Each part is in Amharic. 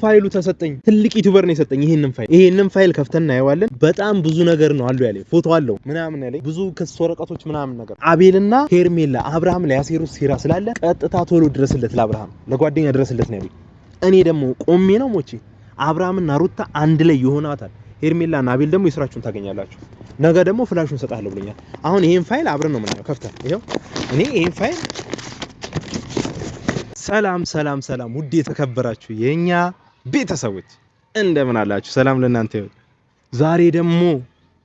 ፋይሉ ተሰጠኝ ትልቅ ዩቲዩበር ነው የሰጠኝ ይሄንን ፋይል ከፍተን እናየዋለን በጣም ብዙ ነገር ነው አሉ ያለኝ ፎቶ አለው ምናምን ያለኝ ብዙ ክስ ወረቀቶች ምናምን ነገር አቤልና ሄርሜላ አብርሃም ላይ ያሴሩት ሴራ ስላለ ቀጥታ ቶሎ ድረስለት ለአብርሃም ለጓደኛ ድረስለት ነው ያለኝ እኔ ደግሞ ቆሜ ነው ሞቼ አብርሃምና ሩታ አንድ ላይ ይሆናታል ሄርሜላና አቤል ደግሞ የስራችሁን ታገኛላችሁ ነገ ደግሞ ፍላሹን ሰጣለሁ ብለኛል አሁን ይሄን ፋይል አብረን ነው የምናየው ከፍተን ይሄው እኔ ይሄን ፋይል ሰላም ውድ የተከበራችሁ የኛ ቤተሰቦች እንደምን አላችሁ ሰላም ለእናንተ ይሁን ዛሬ ደግሞ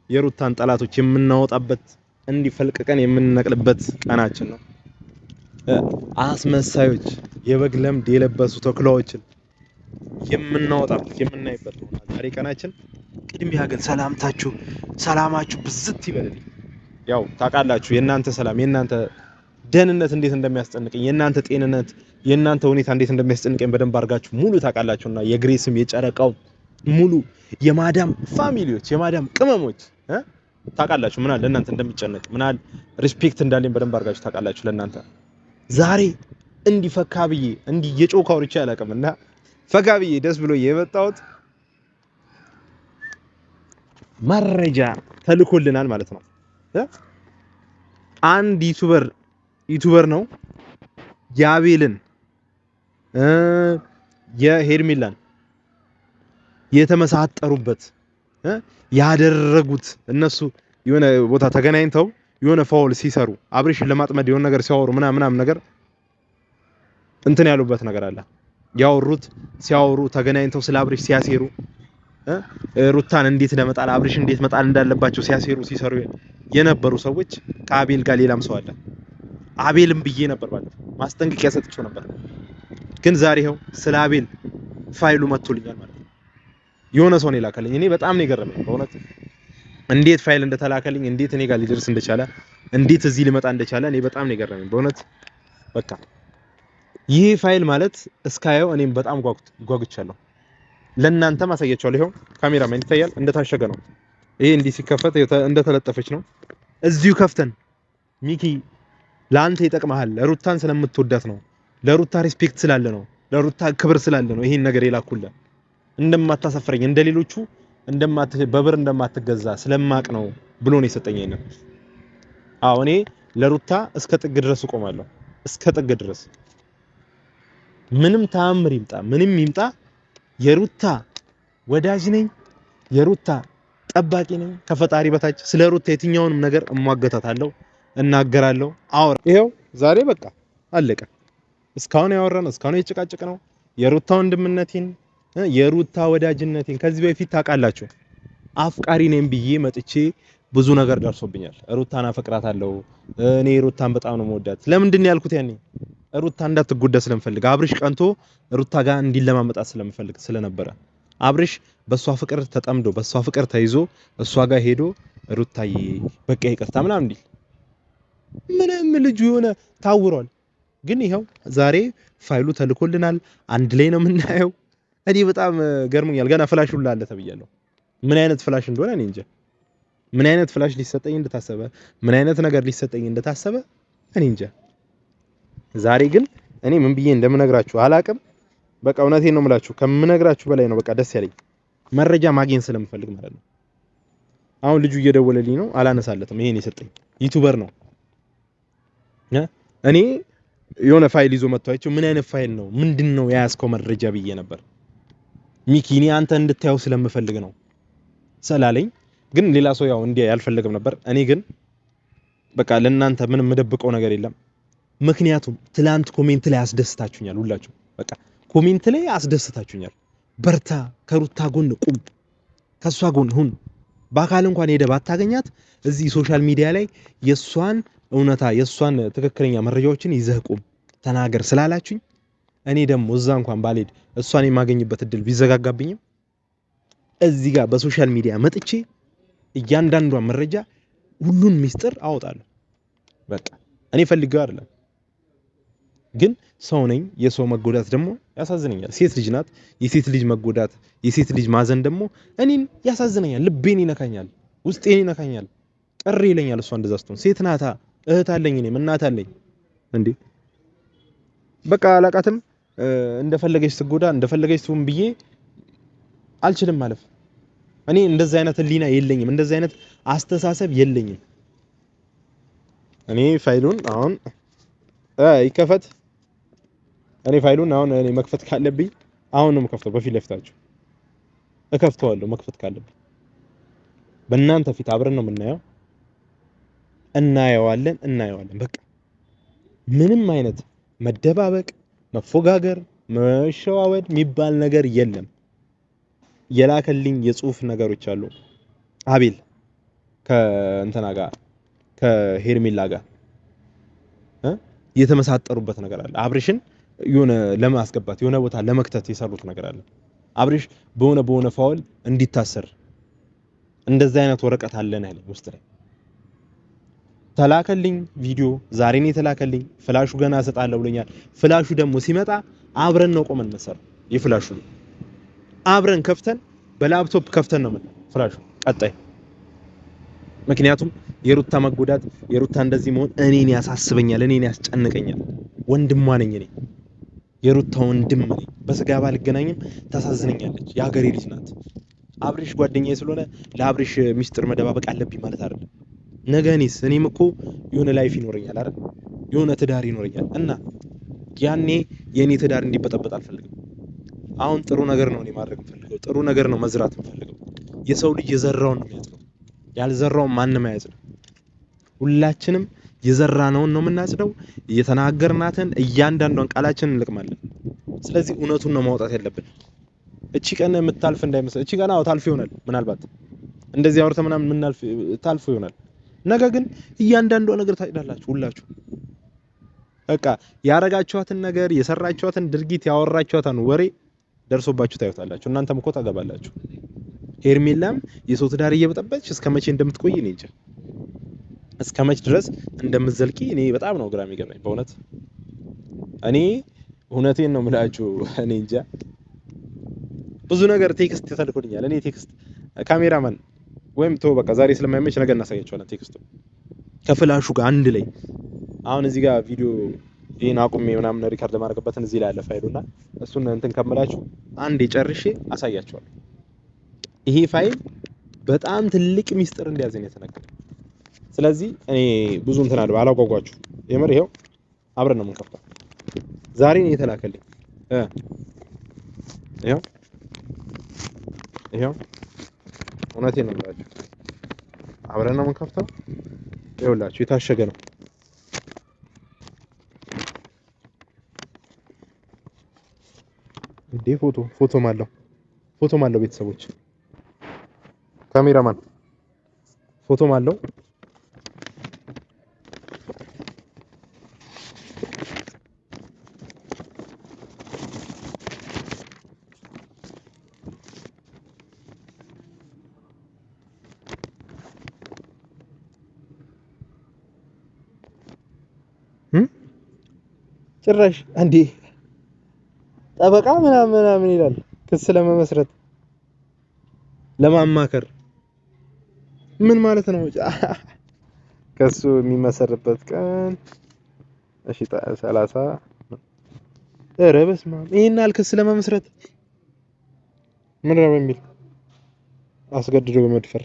የሩታን ጠላቶች የምናወጣበት እንዲፈልቀቀን የምንነቅልበት ቀናችን ነው አስመሳዮች የበግ ለምድ የለበሱ ተኩላዎችን የምናወጣበት የምናይበት ነው ዛሬ ቀናችን ቅድሚያ ግን ሰላማችሁ ብዝት ይበልልኝ ያው ታውቃላችሁ የእናንተ ሰላም የእናንተ ደህንነት እንዴት እንደሚያስጨንቀኝ የእናንተ ጤንነት የእናንተ ሁኔታ እንዴት እንደሚያስጨንቀኝ በደንብ አድርጋችሁ ሙሉ ታውቃላችሁና የግሬስም የጨረቃው ሙሉ የማዳም ፋሚሊዎች የማዳም ቅመሞች ታውቃላችሁ ምናል ለእናንተ እንደሚጨነቅ ምናል ሪስፔክት እንዳለኝ በደንብ አድርጋችሁ ታውቃላችሁ ለእናንተ ዛሬ እንዲፈካ ብዬ እንዲ የጮካው ርቻ ያላቀምና ፈካ ብዬ ደስ ብሎ የመጣሁት መረጃ ተልኮልናል ማለት ነው አንድ ዩቲዩበር ነው ያቤልን የሄርሜላን የተመሳጠሩበት ያደረጉት እነሱ የሆነ ቦታ ተገናኝተው የሆነ ፋውል ሲሰሩ አብሬሽን ለማጥመድ የሆነ ነገር ሲያወሩ ምናምን ነገር እንትን ያሉበት ነገር አለ ያወሩት ሲያወሩ ተገናኝተው ስለ አብሬሽ ሲያሴሩ ሩታን እንዴት ለመጣል አብሬሽ እንዴት መጣል እንዳለባቸው ሲሰሩ የነበሩ ሰዎች ከአቤል ጋር ሌላም ሰው አለ አቤልም ብዬ ነበር ማለት ማስጠንቀቂያ ሰጥቼው ነበር ግን ዛሬ ይሄው ስለ አቤል ፋይሉ መጥቶልኛል ማለት ነው የሆነ ሰው ነው የላከልኝ እኔ በጣም ነው የገረመኝ በእውነት እንዴት ፋይል እንደተላከልኝ እንዴት እኔ ጋር ሊደርስ እንደቻለ እንዴት እዚህ ሊመጣ እንደቻለ እኔ በጣም ነው የገረመኝ በእውነት በቃ ይሄ ፋይል ማለት እስካየው እኔም በጣም ጓጉቻለሁ ለእናንተ ማሳያችኋለሁ ይሄው ካሜራማን ይታያል እንደታሸገ ነው ይሄ እንዲህ ሲከፈት እንደተለጠፈች ነው እዚሁ ከፍተን ሚኪ ላንተ ይጠቅማል ለሩታን ስለምትወዳት ነው ለሩታ ሪስፔክት ስላለ ነው ለሩታ ክብር ስላለ ነው ይሄን ነገር የላኩልህ እንደማታሰፍረኝ እንደሌሎቹ በብር እንደማትገዛ ስለማቅ ነው ብሎ ነው የሰጠኝ አይነ አዎ እኔ ለሩታ እስከ ጥግ ድረስ እቆማለሁ እስከ ጥግ ድረስ ምንም ታምር ይምጣ ምንም ይምጣ የሩታ ወዳጅ ነኝ የሩታ ጠባቂ ነኝ ከፈጣሪ በታች ስለ ሩታ የትኛውንም ነገር እሟገታታለሁ እናገራለሁ አውራ ይሄው ዛሬ በቃ አለቀ እስካሁን ያወራን እስካሁን የጭቃጭቅ ነው የሩታ ወንድምነቴን የሩታ ወዳጅነቴን ከዚህ በፊት ታውቃላችሁ አፍቃሪ ነኝ ብዬ መጥቼ ብዙ ነገር ደርሶብኛል ሩታን አፈቅራታለሁ እኔ ሩታን በጣም ነው የምወዳት ለምንድን ነው ያልኩት ያኔ ሩታ እንዳትጎዳ ስለምፈልግ አብርሽ ቀንቶ ሩታ ጋር እንዲለማመጣት ስለምፈልግ ስለነበረ አብርሽ በሷ ፍቅር ተጠምዶ በሷ ፍቅር ተይዞ እሷ ጋር ሄዶ ሩታዬ በቃ ይቅርታ ምናምን እንዲል ምንም ልጁ የሆነ ታውሯል ግን ይሄው ዛሬ ፋይሉ ተልኮልናል አንድ ላይ ነው የምናየው እኔ በጣም ገርሞኛል ገና ፍላሽ ሁላ አለ ተብያለሁ ምን አይነት ፍላሽ እንደሆነ እኔ እንጃ ምን አይነት ፍላሽ ሊሰጠኝ እንደታሰበ ምን አይነት ነገር ሊሰጠኝ እንደታሰበ እኔ እንጃ ዛሬ ግን እኔ ምን ብዬ እንደምነግራችሁ አላቅም በቃ እውነቴን ነው የምላችሁ ከምነግራችሁ በላይ ነው በቃ ደስ ያለኝ መረጃ ማግኘት ስለምፈልግ ማለት ነው አሁን ልጁ እየደወለልኝ ነው አላነሳለትም ይሄን የሰጠኝ ዩቲዩበር ነው እኔ የሆነ ፋይል ይዞ መጥቷቸው ምን አይነት ፋይል ነው ምንድነው ያያዝከው መረጃ ብዬ ነበር ሚኪኒ አንተ እንድታየው ስለምፈልግ ነው ሰላለኝ ግን ሌላ ሰው ያው እንዲያ ያልፈልግም ነበር እኔ ግን በቃ ለእናንተ ምንም መደብቀው ነገር የለም ምክንያቱም ትላንት ኮሜንት ላይ አስደስታችሁኛል ሁላችሁ በቃ ኮሜንት ላይ አስደስታችሁኛል በርታ ከሩታ ጎን ቁም ከሷ ጎን ሁን በአካል እንኳን ሄደ ባታገኛት እዚህ ሶሻል ሚዲያ ላይ የሷን እውነታ የሷን ትክክለኛ መረጃዎችን ይዘህ ቁም ተናገር ስላላችሁኝ እኔ ደግሞ እዛ እንኳን ባልሄድ እሷን የማገኝበት እድል ቢዘጋጋብኝም እዚህ ጋር በሶሻል ሚዲያ መጥቼ እያንዳንዷን መረጃ ሁሉን ሚስጥር አወጣለሁ በቃ እኔ ፈልጌው አይደለም ግን ሰው ነኝ የሰው መጎዳት ደግሞ ያሳዝነኛል ሴት ልጅ ናት የሴት ልጅ መጎዳት የሴት ልጅ ማዘን ደግሞ እኔን ያሳዝነኛል ልቤን ይነካኛል ውስጤን ይነካኛል ቅር ይለኛል እሷ እንደዛ ስትሆን ሴት ናታ እህት አለኝ እኔም እናት አለኝ እንዴ በቃ አላቃተም እንደፈለገች ትጎዳ እንደፈለገች ትሁን ብዬ አልችልም ማለፍ። እኔ እንደዛ አይነት ህሊና የለኝም፣ እንደዛ አይነት አስተሳሰብ የለኝም። እኔ ፋይሉን አሁን ይከፈት። እኔ ፋይሉን አሁን እኔ መክፈት ካለብኝ አሁን ነው የምከፍተው። በፊት ለፊታችሁ እከፍተዋለሁ መክፈት ካለብኝ። በእናንተ ፊት አብረን ነው የምናየው። እናየዋለን በቃ ምንም አይነት መደባበቅ፣ መፎጋገር፣ መሸዋወድ የሚባል ነገር የለም። የላከልኝ የጽሁፍ ነገሮች አሉ አቤል ከእንትና ጋር ከሄርሜላ ጋር የተመሳጠሩበት ነገር አለ። አብርሽን የሆነ ለማስገባት የሆነ ቦታ ለመክተት የሰሩት ነገር አለ። አብርሽ በሆነ ፋውል እንዲታሰር እንደዛ አይነት ወረቀት አለን ያለኝ ውስጥ ላይ ተላከልኝ ቪዲዮ ዛሬ ነው የተላከልኝ። ፍላሹ ገና አሰጣለሁ ብሎኛል። ፍላሹ ደግሞ ሲመጣ አብረን ነው ቆመን መሰረ የፍላሹ አብረን ከፍተን በላፕቶፕ ከፍተን ነው ማለት ፍላሹ ቀጣይ። ምክንያቱም የሩታ መጎዳት የሩታ እንደዚህ መሆን እኔን ያሳስበኛል፣ እኔን ያስጨንቀኛል። ወንድሟ ነኝ እኔ የሩታ ወንድም ነኝ። በስጋ ባልገናኝም ታሳዝነኛለች። የሀገሬ ልጅ ናት። አብርሽ ጓደኛዬ ስለሆነ ለአብርሽ ሚስጥር መደባበቅ አለብኝ ማለት አይደለም። ነገ እኔም እኮ የሆነ ላይፍ ይኖረኛል አይደል? የሆነ ትዳር ይኖረኛል እና ያኔ የኔ ትዳር እንዲበጠበጥ አልፈልግም። አሁን ጥሩ ነገር ነው እኔ ማድረግ የምፈልገው፣ ጥሩ ነገር ነው መዝራት የምፈልገው። የሰው ልጅ የዘራውን ነው የሚያጭደው፣ ያልዘራውን ማንም አያጭድም። ሁላችንም የዘራነውን ነው የምናጭደው። እየተናገርናትን እያንዳንዷን ቃላችንን እንልቅማለን። ስለዚህ እውነቱን ነው ማውጣት ያለብን። እቺ ቀን የምታልፍ እንዳይመስል። እቺ ቀን ታልፍ ይሆናል ምናልባት እንደዚህ አውርተን ምናምን የምናልፍ ታልፍ ይሆናል። ነገ ግን እያንዳንዷ ነገር ታጭዳላችሁ ሁላችሁ። በቃ ያረጋችኋትን ነገር የሰራችኋትን ድርጊት ያወራችኋትን ወሬ ደርሶባችሁ ታዩታላችሁ። እናንተም እኮ ታገባላችሁ። ሄርሜላም የሰው ትዳር እየበጠበጥሽ እስከመቼ እንደምትቆይ እኔ እንጃ። እስከመቼ ድረስ እንደምትዘልቂ እኔ በጣም ነው ግራ የሚገባኝ በእውነት። እኔ እውነቴን ነው የምላችሁ። እኔ እንጃ ብዙ ነገር ቴክስት ተልኮልኛል። እኔ ቴክስት ካሜራማን ወይም ተው በቃ ዛሬ ስለማይመች ነገር እናሳያችኋለን። ቴክስቱ ከፍላሹ ጋር አንድ ላይ አሁን እዚህ ጋር ቪዲዮ ይሄን አቁሜ ምናምን ሪካርድ ለማድረግበትን እዚህ ላይ አለ ፋይሉና እሱን እንትን ከመላችሁ አንዴ ጨርሼ አሳያችኋለሁ። ይሄ ፋይል በጣም ትልቅ ሚስጥር እንደያዘ ነው የተነገረው። ስለዚህ እኔ ብዙ እንትን አላጓጓችሁ። የምር ይሄው አብረን ነው የምንከፍተው። ዛሬ ነው የተላከልኝ። ይሄው እውነቴን ነው የምላችሁ። አብረን ነው የምንከፍተው። ይኸውላችሁ የታሸገ ነው። እንዴ ፎቶም አለው ቤተሰቦች፣ ካሜራማን ፎቶም አለው። ጭራሽ አንዴ ጠበቃ ምናምን ይላል። ክስ ለመመስረት ለማማከር ምን ማለት ነው? ከሱ የሚመሰርበት ቀን እሺ 30 ኧረ በስመ አብ። ይሄን ክስ ለመመስረት ምን ነው በሚል አስገድዶ በመድፈር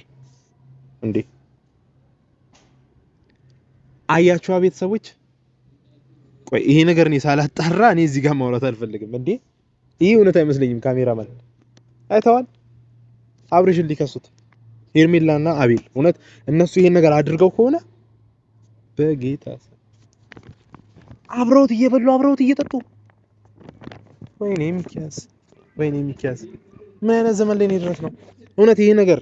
እንዴ! አያችኋ ቤተሰቦች። ቆይ ይሄ ነገር እኔ ሳላጣራ እኔ እዚህ ጋር ማውራት አልፈልግም። እንዴ ይሄ እውነት አይመስለኝም። ካሜራማን አይተዋል። አብርሽን ሊከሱት ሄርሜላና አቤል እውነት እነሱ ይሄን ነገር አድርገው ከሆነ በጌታ አብረውት እየበሉ አብረውት እየጠጡ ወይኔ ሚኪያስ ምን አይነት ዘመን ላይ ነው የደረስነው? እውነት ይሄ ነገር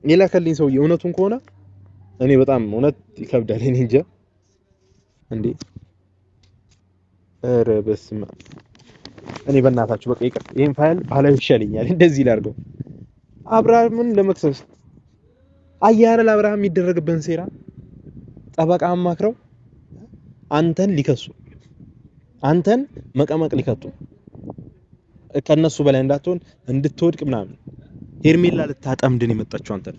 የላከልኝ ሰውዬ እውነቱን ከሆነ እኔ በጣም እውነት ይከብዳል። እኔ እንጃ እንዴ! ኧረ በስመ አብ። እኔ በእናታችሁ በቃ ይቅር፣ ይሄን ፋይል ባላዩ ይሻለኛል። እንደዚህ ላድርገው። አብርሃምን ለመክሰስ አያረል አብርሃም የሚደረግበትን ሴራ ጠበቃ አማክረው አንተን ሊከሱ አንተን መቀመቅ ሊከቱ ከነሱ በላይ እንዳትሆን እንድትወድቅ ምናምን ሄርሜላ ልታጠምድን የመጣችው አንተን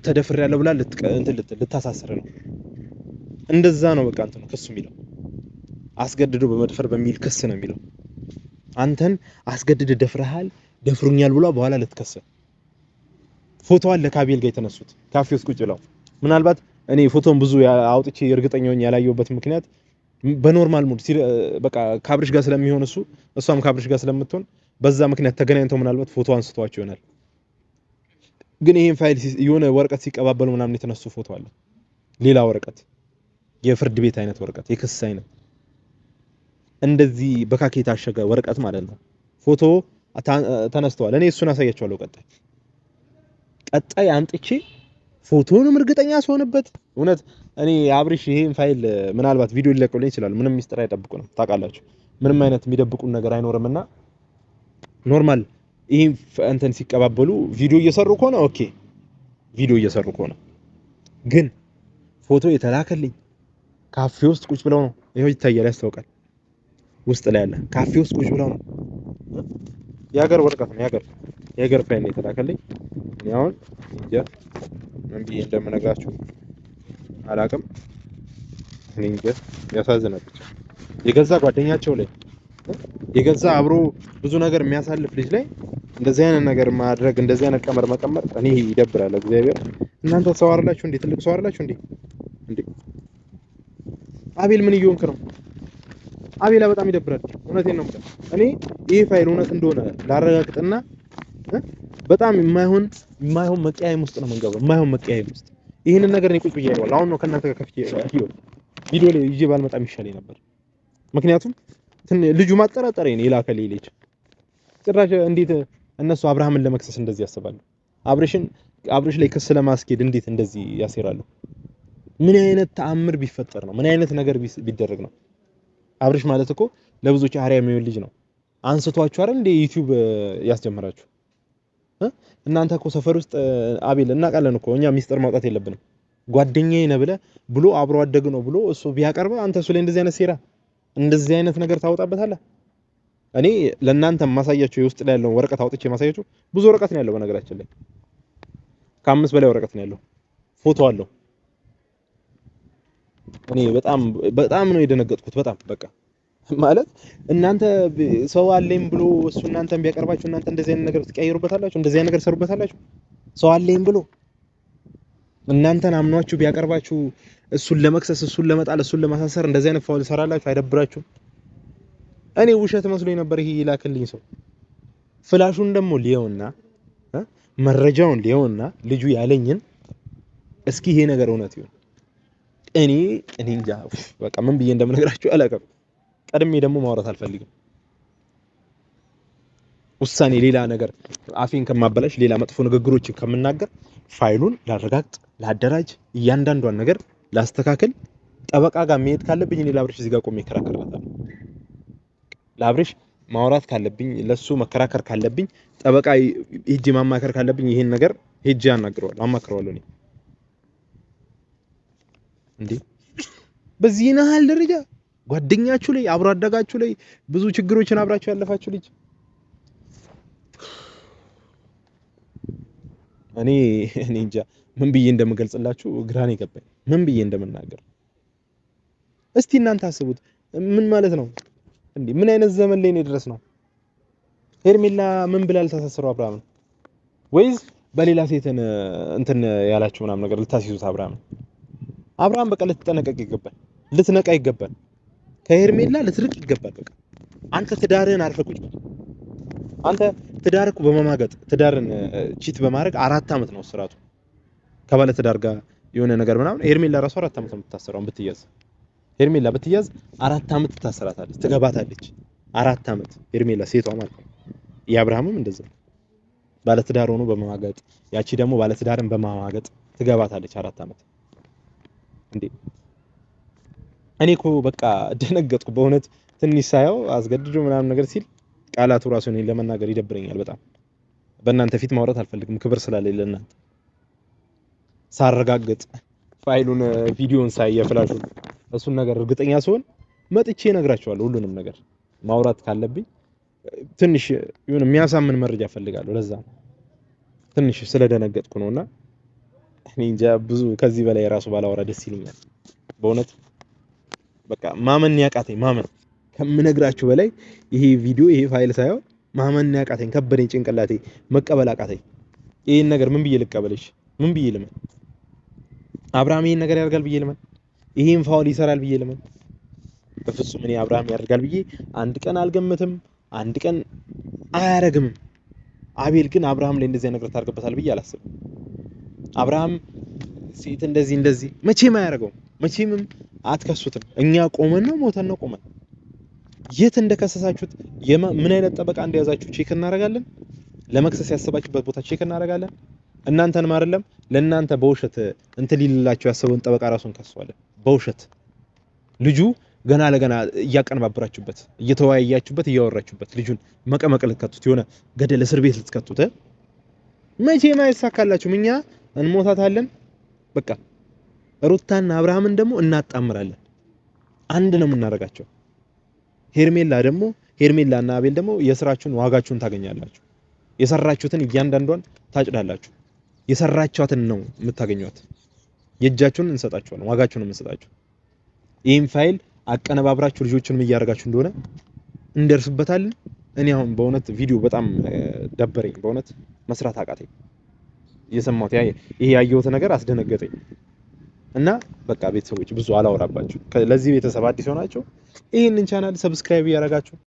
ተደፍሬያለሁ ብላ ልታሳስር ነው። እንደዛ ነው በቃ አንተ ነው ከሱ የሚለው። አስገድዶ በመድፈር በሚል ክስ ነው የሚለው። አንተን አስገድደ ደፍረሃል ደፍሩኛል ብሎ በኋላ ልትከሰ ፎቶ አለ ከአቤል ጋር የተነሱት ካፌ ውስጥ ቁጭ ብለው ምናልባት እኔ ፎቶን ብዙ አውጥቼ እርግጠኛ ሆኜ ያላየሁበት ምክንያት በኖርማል ሙድ በቃ ካብርሽ ጋር ስለሚሆን እሷም ካብርሽ ጋር ስለምትሆን በዛ ምክንያት ተገናኝተው ምናልባት ፎቶ አንስተዋቸው ይሆናል። ግን ይሄን ፋይል የሆነ ወረቀት ሲቀባበሉ ምናምን የተነሱ ፎቶ አለ። ሌላ ወረቀት የፍርድ ቤት አይነት ወረቀት የክስ አይነት እንደዚህ በካኬ የታሸገ ወረቀት ማለት ነው። ፎቶ ተነስተዋል። እኔ እሱን አሳያቸዋለሁ ቀጣይ አምጥቼ ፎቶንም እርግጠኛ ስሆንበት እውነት እኔ አብርሽ ይሄን ፋይል ምናልባት ቪዲዮ ሊለቀውልኝ ይችላል። ምንም ሚስጥር አይጠብቁንም ታውቃላችሁ። ምንም አይነት የሚደብቁን ነገር አይኖርምና ኖርማል ይሄን እንትን ሲቀባበሉ ቪዲዮ እየሰሩ ከሆነ ኦኬ ቪዲዮ እየሰሩ ከሆነ ግን ፎቶ የተላከልኝ ካፌ ውስጥ ቁጭ ብለው ነው። ይሄው ይታያል ያስታውቃል። ውስጥ ላይ ያለ ካፌ ውስጥ ቁጭ ብለው ነው። የሀገር ወረቀት ነው የሀገር ፋይል ነው የተላከልኝ። አሁን ምን ብዬ እንደምነግራችሁ አላውቅም። እንዴ ያሳዝናል። ብቻ የገዛ ጓደኛቸው ላይ የገዛ አብሮ ብዙ ነገር የሚያሳልፍ ልጅ ላይ እንደዚህ አይነት ነገር ማድረግ እንደዚህ አይነት ቀመር መቀመር እኔ ይደብራል። እግዚአብሔር እናንተ ሰው አይደላችሁ እንዴ? ትልቅ ሰው አይደላችሁ እንዴ? አቤል ምን እየሆንክ ነው? አቤላ በጣም ይደብራል። እውነቴን ነው። እኔ ይሄ ፋይል እውነት እንደሆነ ላረጋግጥና በጣም የማይሆን መቀያየም ውስጥ ነው የምንገባው። የማይሆን መቀያየም ውስጥ ይሄንን ነገር እኔ ቁጭ ብዬ አይደል አሁን ነው ከእናንተ ጋር ከፍቼ ቪዲዮ ላይ ይዤ ባልመጣም ይሻለኝ ነበር። ምክንያቱም ልጁ ማጠራጠረኝ ነው የላከልኝ ልጅ ጭራሽ እንዴት እነሱ አብርሃምን ለመክሰስ እንደዚህ ያስባሉ? አብርሽ ላይ ክስ ለማስኬድ እንዴት እንደዚህ ያሴራሉ? ምን አይነት ተአምር ቢፈጠር ነው? ምን አይነት ነገር ቢደረግ ነው? አብርሽ ማለት እኮ ለብዙዎች አሪያ የሚሆን ልጅ ነው። አንስቷችሁ አይደል እንደ ዩቲዩብ ያስጀመራችሁ እናንተ እኮ ሰፈር ውስጥ አቤል እናውቃለን እኮ እኛ ሚስጥር ማውጣት የለብንም። ጓደኛዬ ነው ብሎ አብሮ አደግ ነው ብሎ እሱ ቢያቀርበ አንተ እሱ ላይ እንደዚህ አይነት ሴራ እንደዚህ አይነት ነገር ታወጣበታለህ? እኔ ለእናንተ ማሳያችሁ የውስጥ ላይ ያለው ወረቀት አውጥቼ ማሳያችሁ ብዙ ወረቀት ነው ያለው። በነገራችን ላይ ከ5 በላይ ወረቀት ነው ያለው። ፎቶ አለው። እኔ በጣም ነው የደነገጥኩት። በጣም በቃ ማለት እናንተ ሰው አለኝ ብሎ እሱ እናንተን ቢያቀርባችሁ እናንተ እንደዚህ አይነት ነገር ትቀይሩበታላችሁ? እንደዚህ አይነት ነገር ሰሩበታላችሁ? ሰው አለኝ ብሎ እናንተን አምኗችሁ ቢያቀርባችሁ እሱን ለመክሰስ እሱን ለመጣል እሱን ለማሳሰር እንደዚህ አይነት ፋውል ሰራላችሁ? አይደብራችሁ? እኔ ውሸት መስሎኝ ነበር ይሄ ይላክልኝ ሰው። ፍላሹን ደግሞ ሊየውና መረጃውን ሊየውና ልጁ ያለኝን እስኪ ይሄ ነገር እውነት ይሁን እኔ እንጃ በቃ ምን ብዬ እንደምነግራችሁ አላውቅም። ቀድሜ ደግሞ ማውራት አልፈልግም። ውሳኔ ሌላ ነገር አፌን ከማበላሽ ሌላ መጥፎ ንግግሮችን ከምናገር ፋይሉን ላረጋግጥ፣ ላደራጅ፣ እያንዳንዷን ነገር ላስተካክል። ጠበቃ ጋር መሄድ ካለብኝ እኔ ላብርሽ እዚህ ጋር ቆሜ እከራከራለሁ። ላብርሽ ማውራት ካለብኝ ለሱ መከራከር ካለብኝ ጠበቃ ሄጄ ማማከር ካለብኝ ይሄን ነገር ሄጄ አማክረዋለሁ። እኔ እንዴ በዚህ ነሃል ደረጃ ጓደኛችሁ ላይ አብሮ አደጋችሁ ላይ ብዙ ችግሮችን አብራችሁ ያለፋችሁ ልጅ እኔ እንጃ ምን ብዬ እንደምገልጽላችሁ ግራኔ ገባኝ። ምን ብዬ እንደምናገር እስቲ እናንተ አስቡት። ምን ማለት ነው እንዴ? ምን አይነት ዘመን ላይ ነው ድረስ ነው? ሄርሜላ ምን ብላ ልታሳስረው አብርሃም ወይስ በሌላ ሴትን እንትን ያላችሁ ምናምን ነገር ልታስይዙት አብርሃም በቃ ልትጠነቀቅ ይገባል። ልትነቃ ይገባል። ከሄርሜላ ልትርቅ ይገባል። በቃ አንተ ትዳርህን አርፈህ ቁጭ በል። አንተ ትዳርኩ በመማገጥ ትዳርን ቺት በማድረግ 4 አመት ነው ስራቱ። ከባለ ትዳር ጋር የሆነ ነገር ምናምን ሄርሜላ ራሱ 4 አመት ነው የምትታሰረው። ብትያዝ ሄርሜላ ብትያዝ 4 አመት ትታሰራታለች፣ ትገባታለች። 4 አመት ሄርሜላ ሴቷ ማለት ነው። የአብርሃምም እንደዛ ባለ ትዳር ሆኖ በመማገጥ ያቺ ደግሞ ባለ ትዳርን በማማገጥ ትገባታለች 4 አመት። እንዴ እኔ እኮ በቃ ደነገጥኩ በእውነት ትንሽ ሳየው አስገድዶ ምናምን ነገር ሲል ቃላቱ ራሱ እኔን ለመናገር ይደብረኛል በጣም። በእናንተ ፊት ማውራት አልፈልግም ክብር ስላለኝ ለእናንተ። ሳረጋግጥ ፋይሉን ቪዲዮን ሳይ የፍላሹን እሱን ነገር እርግጠኛ ስሆን መጥቼ እነግራቸዋለሁ። ሁሉንም ነገር ማውራት ካለብኝ ትንሽ የሆነ የሚያሳምን መረጃ ፈልጋለሁ። ለዛ ትንሽ ስለደነገጥኩ ነውና እኔ እንጃ ብዙ ከዚህ በላይ ራሱ ባላወራ ደስ ይለኛል በእውነት። በቃ ማመን ያቃተኝ ማመን ከምነግራችሁ በላይ ይሄ ቪዲዮ ይሄ ፋይል ሳይሆን ማመን ያቃተኝ ከበደኝ ጭንቅላቴ መቀበል አቃተኝ። ይሄን ነገር ምን ብዬ ልቀበልሽ? ምን ብዬ ልመን? አብርሃም ይሄን ነገር ያደርጋል ብዬ ልመን? ይሄን ፋውል ይሰራል ብዬ ልመን? በፍጹም እኔ አብርሃም ያደርጋል ብዬ አንድ ቀን አልገምትም፣ አንድ ቀን አያረግም። አቤል ግን አብርሃም ላይ እንደዚህ ነገር ታርገበታል ብዬ አላስብም። አብርሃም ሴት እንደዚህ መቼም አያረገውም። መቼም አትከሱትም። እኛ ቆመን ነው ሞተን ነው ቆመን የት እንደከሰሳችሁት ምን አይነት ጠበቃ እንደያዛችሁ ቼክ እናደርጋለን። ለመክሰስ ያሰባችሁበት ቦታ ቼክ እናደርጋለን። እናንተንም አይደለም ለእናንተ በውሸት እንትን ሊልላችሁ ያሰበውን ጠበቃ ራሱን ከሷል። በውሸት ልጁ ገና ለገና እያቀነባበራችሁበት እየተወያያችሁበት እያወራችሁበት ልጁን መቀመቅ ልትከቱት የሆነ ገደል እስር ቤት ልትከቱት መቼም አይሳካላችሁም። እኛ እንሞታታለን። በቃ ሩታና አብርሃምን ደግሞ እናጣምራለን። አንድ ነው የምናደርጋቸው። ሄርሜላና አቤል ደግሞ የስራችሁን ዋጋችሁን ታገኛላችሁ። የሰራችሁትን እያንዳንዷን ታጭዳላችሁ። የሰራችኋትን ነው የምታገኙት። የእጃችሁን እንሰጣችኋለን፣ ዋጋችሁን እንሰጣችሁ። ይሄን ፋይል አቀነባብራችሁ ልጆቹንም እያደረጋችሁ እንደሆነ እንደርስበታለን። እኔ አሁን በእውነት ቪዲዮ በጣም ደበረኝ። በእውነት መስራት አቃተኝ። እየሰማሁት ይሄ ያየሁት ነገር አስደነገጠኝ እና በቃ ቤተሰቦች ብዙ አላወራባችሁ። ለዚህ ቤተሰብ አዲስ ሆናችሁ ይሄንን ቻናል ሰብስክራይብ ያደርጋችሁ